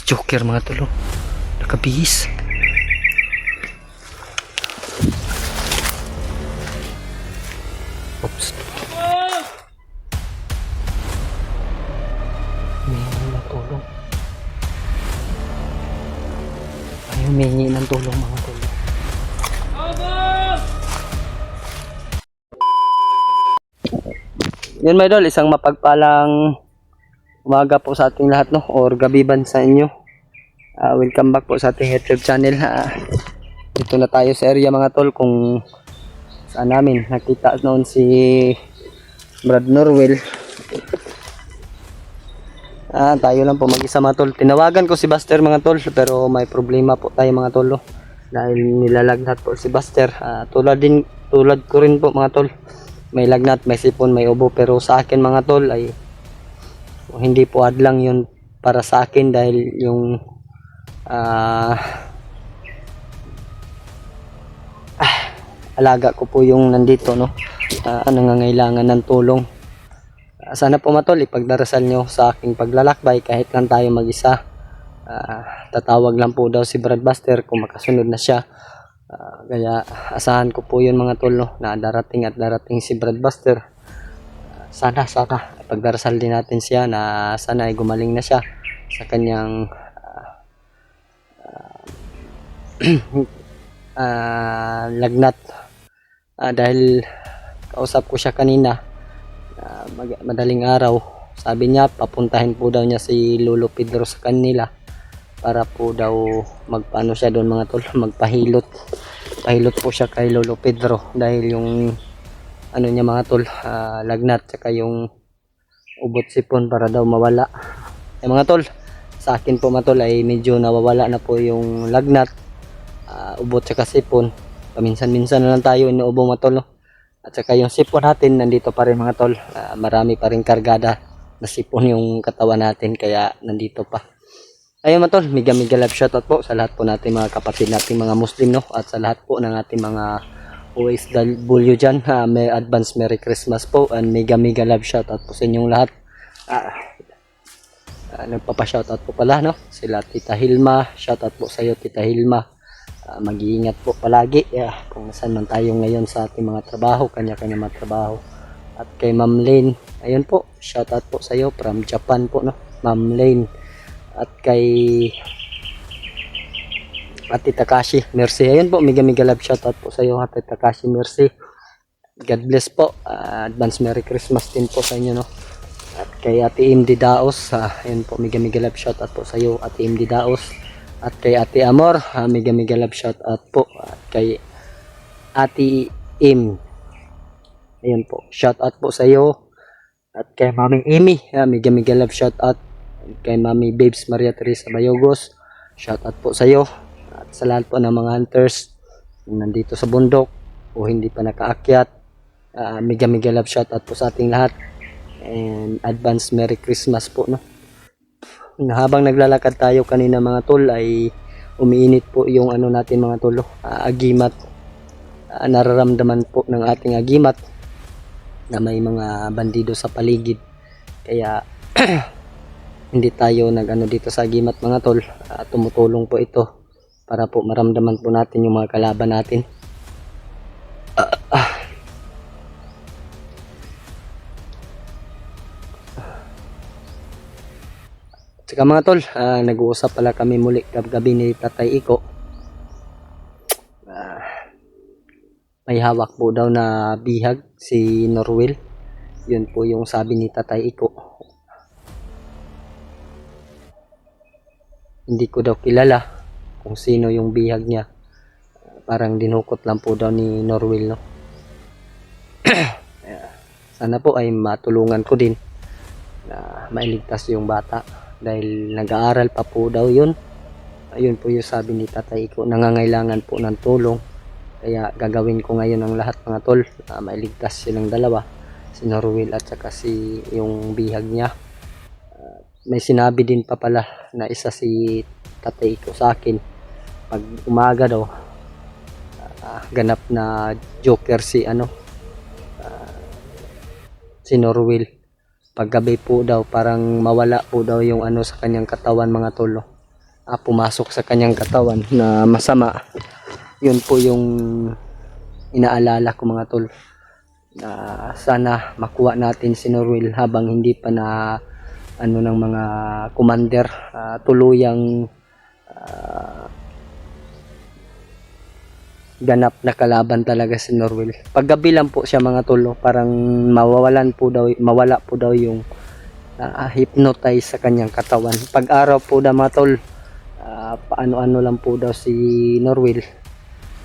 Joker mga tol. Oh. Nakabihis. Oops. Humingi ng tulong. Ay, humingi ng tulong mga tol. Yun mga idol, isang mapagpalang umaga po sa ating lahat, no? Or gabiban sa inyo. Welcome back po sa ating YouTube channel. Dito na tayo sa area mga tol kung saan namin nakita noon si Brad Norwell. Tayo lang po mag-isa mga tol. Tinawagan ko si Buster mga tol, pero may problema po tayo mga tol, no? Dahil nilalagnat po si Buster. Tulad ko rin po mga tol. May lagnat, may sipon, may ubo, pero sa akin mga tol ay hindi po adlang yun para sa akin dahil yung alaga ko po yung nandito, no? Nangangailangan ng tulong. Sana po matol ipagdarasal nyo sa aking paglalakbay kahit lang tayo mag-isa. Tatawag lang po daw si Brad Buster kung makasunod na siya. Kaya asahan ko po yun mga tol, no? Na darating si Brad Buster. Sana ipagdarasal din natin siya na sana ay gumaling na siya sa kanyang lagnat. Dahil kausap ko siya kanina, madaling araw, sabi niya papuntahin po daw niya si Lolo Pedro sa kanila para po daw magpaano siya doon mga tol, magpahilot po siya kay Lolo Pedro dahil yung ano niya mga tol, lagnat tsaka yung ubot sipon para daw mawala. Mga tol, sa akin po mga tol ay medyo nawawala na po yung lagnat, ubot tsaka sipon. Paminsan-minsan na lang tayo inuubo mga tol, no? At saka yung sipon natin nandito pa rin mga tol. Marami pa rin kargada na sipon yung katawan natin kaya nandito pa. Ayun mga tol, mega love shoutout po sa lahat po natin mga kapatid nating mga Muslim, no? At sa lahat po ng ating mga OFW dyan. May advance Merry Christmas po and mega love shoutout po sa inyong lahat. Nagpapa-shoutout po pala, no? Sila Tita Hilma, shoutout po sa iyo Tita Hilma. Mag-iingat po palagi kung saan man tayo ngayon sa ating mga trabaho, kanya-kanya mga trabaho. At kay Ma'am Lane, ayun po, shoutout po sa iyo from Japan po, no? Ma'am Lane. At kay Ate Takashi, merci. Ayun po, mega love shoutout po sa iyo Ate Takashi, merci. God bless po. Advance Merry Christmas din po sa inyo, no? At kay Ate MD Daos, ayun po, mega love shoutout po sa iyo Ate MD Daos. At kay Ate Amor, mega love shoutout po. At kay Ate Im, ayun po, shoutout po sa iyo. At kay Mami Amy, mega love shoutout. Kay Mami Babes Maria Teresa Bayogos, shoutout po sa iyo. At sa lahat po ng mga hunters nandito sa bundok o hindi pa nakaakyat, mega love shoutout po sa ating lahat. And advance Merry Christmas po, no? Habang naglalakad tayo kanina mga tol ay umiinit po yung ano natin mga tol, agimat. Nararamdaman po ng ating agimat na may mga bandido sa paligid. Kaya hindi tayo nag-ano dito sa agimat mga tol. Tumutulong po ito para po maramdaman po natin yung mga kalaban natin. Tsaka mga tol, nag-uusap pala kami muli gabi ni Tatay Iko. May hawak po daw na bihag si Norwell. Yun po yung sabi ni Tatay Iko. Hindi ko daw kilala kung sino yung bihag niya. Parang dinukot lang po daw ni Norwell, no? Sana po ay matulungan ko din na mailigtas yung bata dahil nag-aaral pa po daw yun. Ayun po yung sabi ni Tatay Iko, nangangailangan po ng tulong. Kaya gagawin ko ngayon ang lahat mga tol, mailigtas silang dalawa, si Norwell at saka si yung bihag niya. May sinabi din pa pala na isa si Tatay Iko sa akin, pag umaga daw ganap na joker si si Norwell. Paggabi po daw parang mawala po daw yung ano sa kanyang katawan mga tol. pumasok sa kanyang katawan na masama. Yun po yung inaalala ko mga tol, na sana makuha natin si Norwell habang hindi pa na ano ng mga commander, tuluyang ganap na kalaban talaga si Norwell. Paggabi lang po siya mga tol, parang mawala po daw yung hypnotize sa kanyang katawan. Pag araw po daw mga tol, paano-ano lang po daw si Norwell,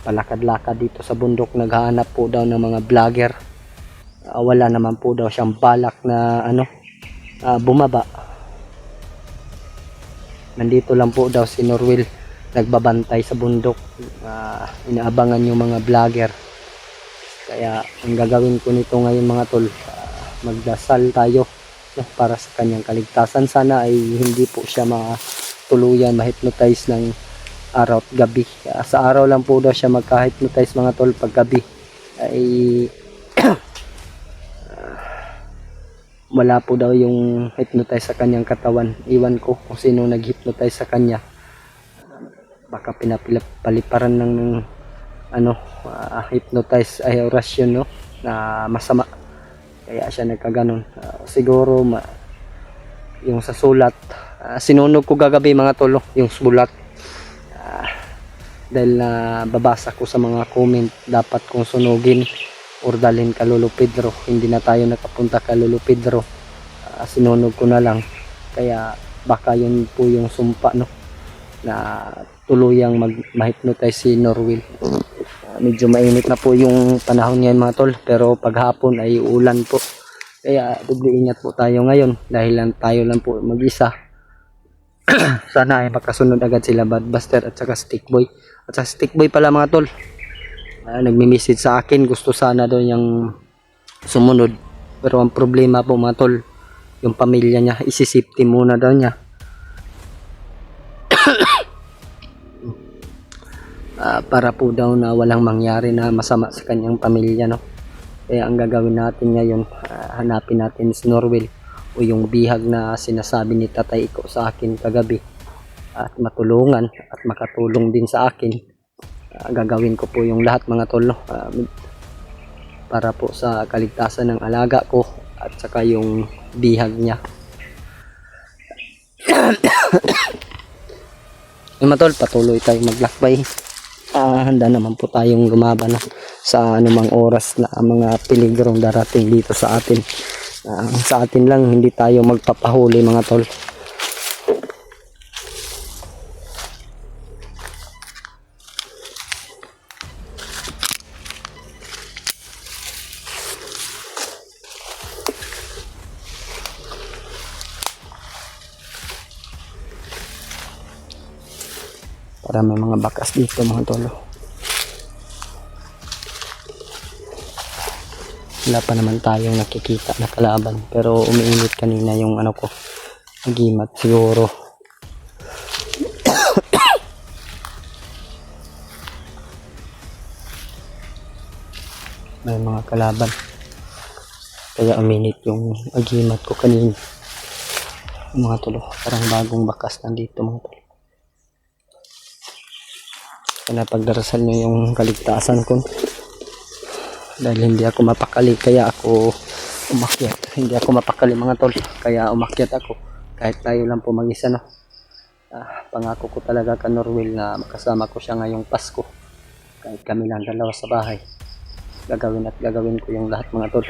palakad-lakad dito sa bundok, naghahanap po daw ng mga vlogger. Wala naman po daw siyang balak na bumaba. Nandito lang po daw si Norwell, nagbabantay sa bundok, inaabangan yung mga vlogger. Kaya ang gagawin ko nito ngayon mga tol, magdasal tayo para sa kanyang kaligtasan. Sana ay hindi po siya tuluyan ma-hypnotize ng araw at gabi. Sa araw lang po daw siya magka-hypnotize mga tol, pag gabi ay wala po daw yung hypnotize sa kanyang katawan. Iwan ko kung sino nag-hypnotize sa kanya, baka pinapaliparan ng hypnotize ay orasyon na masama, kaya siya nagkaganon. Siguro yung sa sulat, sinunog ko gagabi mga tol yung sulat, dahil babasa ko sa mga comment, dapat kong sunugin or dalhin ka Lolo Pedro. Hindi na tayo nakapunta ka Lolo Pedro, sinunog ko na lang. Kaya baka yun po yung sumpa na tuluyang ma-hypnotize si Norwell. Medyo mainit na po yung panahon ngayon mga tol, pero paghapon ay ulan po, kaya doble ingat po tayo ngayon dahil tayo lang po mag-isa. Sana ay makasunod agad sila Badbuster at saka Stickboy. At sa Stickboy pala mga tol, nagmi-message sa akin, gusto sana daw yung sumunod, pero ang problema po mga tol, yung pamilya niya, isi-safety muna daw niya. Para po daw na walang mangyari na masama sa kanyang pamilya Kaya ang gagawin natin ngayon, hanapin natin si Norwell o yung bihag na sinasabi ni Tatay Iko sa akin kagabi, at matulungan at makatulong din sa akin. Gagawin ko po yung lahat mga tol para po sa kaligtasan ng alaga ko at saka yung bihag niya. Mga tol, patuloy tayo maglakbay. Handa naman po tayong lumaban sa anumang oras na mga peligrong darating dito sa atin. Sa atin lang, hindi tayo magpapahuli mga tol. Para may mga bakas dito mga tolo. Wala pa naman tayong nakikita na kalaban, pero umiinit kanina yung agimat siguro. May mga kalaban, kaya uminit yung agimat ko kanina mga tolo. Parang bagong bakas nandito mga tolo. Kaya pagdarasal nyo yung kaligtasan ko, dahil hindi ako mapakali, kaya ako umakyat. Hindi ako mapakali mga tol, kaya umakyat ako kahit tayo lang po mag-isa pangako ko talaga ka Norwell na makasama ko siya ngayong Pasko, kahit kami lang dalawa sa bahay. Gagawin ko yung lahat mga tol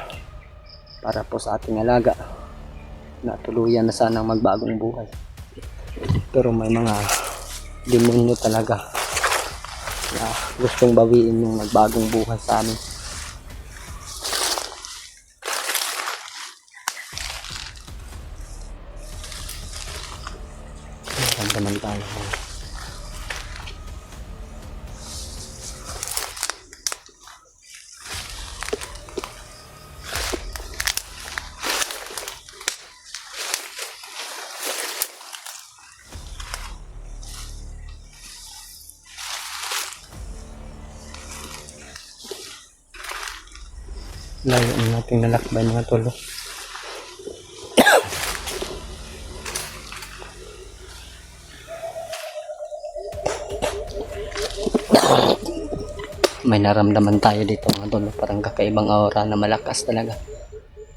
para po sa ating alaga na tuluyan na sanang magbagong buhay. Pero may mga demonyo talaga na gustong bawiin yung nagbagong buhay sa amin. Naman tayo. Layo ang ating nalakbay mga tolo. may naramdaman tayo dito mga tol. Parang kakaibang aura na malakas talaga.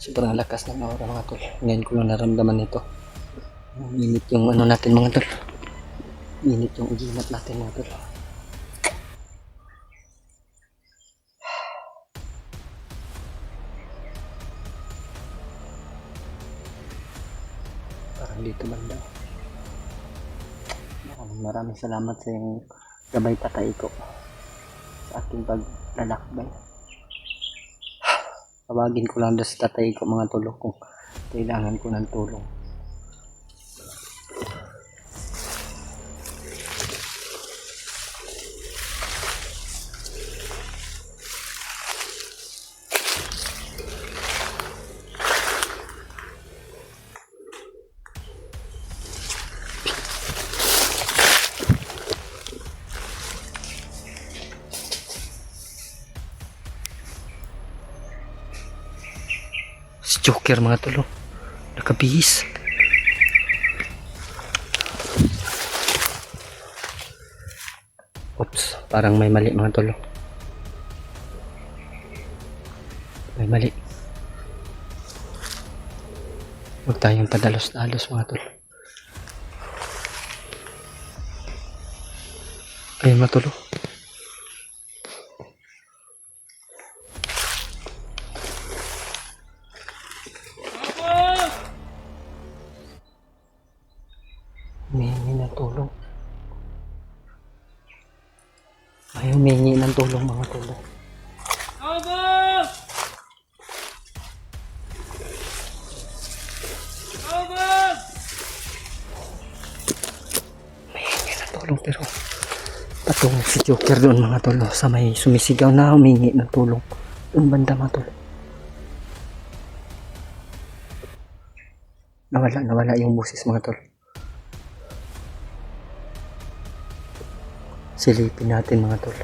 Sobrang lakas ng aura mga tol. Ngayon ko lang naramdaman ito. Init yung ano natin mga tol. Init yung uginat natin mga tol. Parang dito banda. Maraming salamat sa yung gabay tatay ko sa aking paglalakbay. Tawagin ko lang doon sa tatay ko mga tulong kung kailangan ko ng tulong. Si Joker mga tulong. Nakabihis. Oops, parang may mali mga tulong. May mali. Huwag tayong padalos-dalos mga tulong. Ayun mga tulong. Humingi ng tulong. Ay, humingi ng tulong mga tulong. Humingi ng tulong pero patungo si Joker doon mga tulong sa may sumisigaw na humingi ng tulong. Doon banda mga tulong. Nawala yung busis mga tol. Silipin natin mga tol.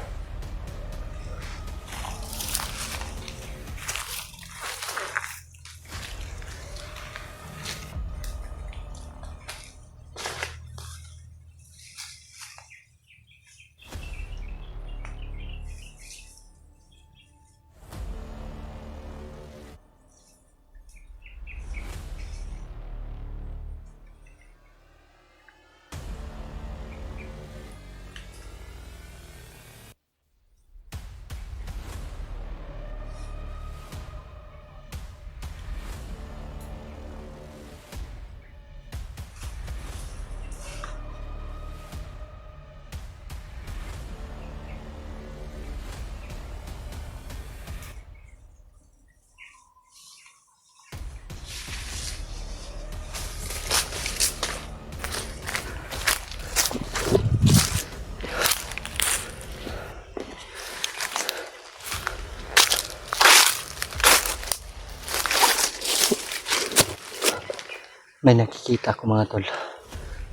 May nakikita ko mga tol.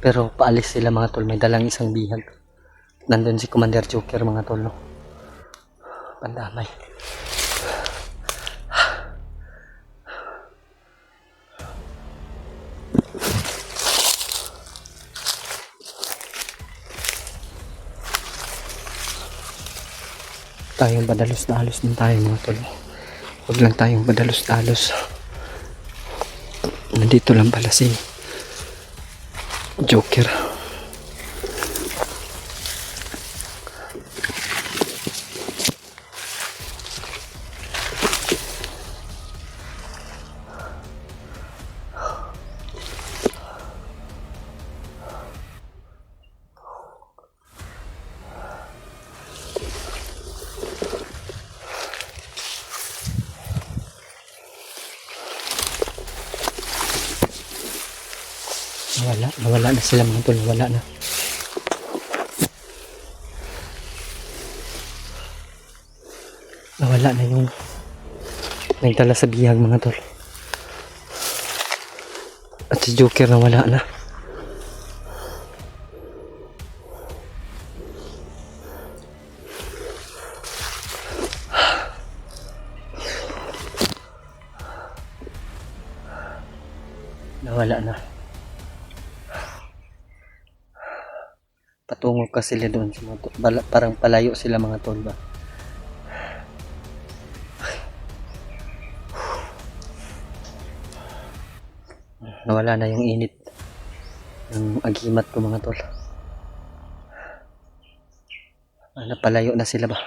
Pero paalis sila mga tol. May dalang isang bihag. Nandun si Commander Joker mga tol. No? Pandamay. Tayong badalos-dalos din tayo mga tol. Huwag lang tayong badalos-dalos. Nandito lang pala si Joker. Nawala na sila mga tol, nawala na. Nawala na yung nagdala sa bihag mga tol. At si Joker nawala na. Nawala na. Patungo ka sila doon sa mga tol. Parang palayo sila mga tol ba. nawala na yung init ng agimat ko mga tol. Napalayo na sila ba?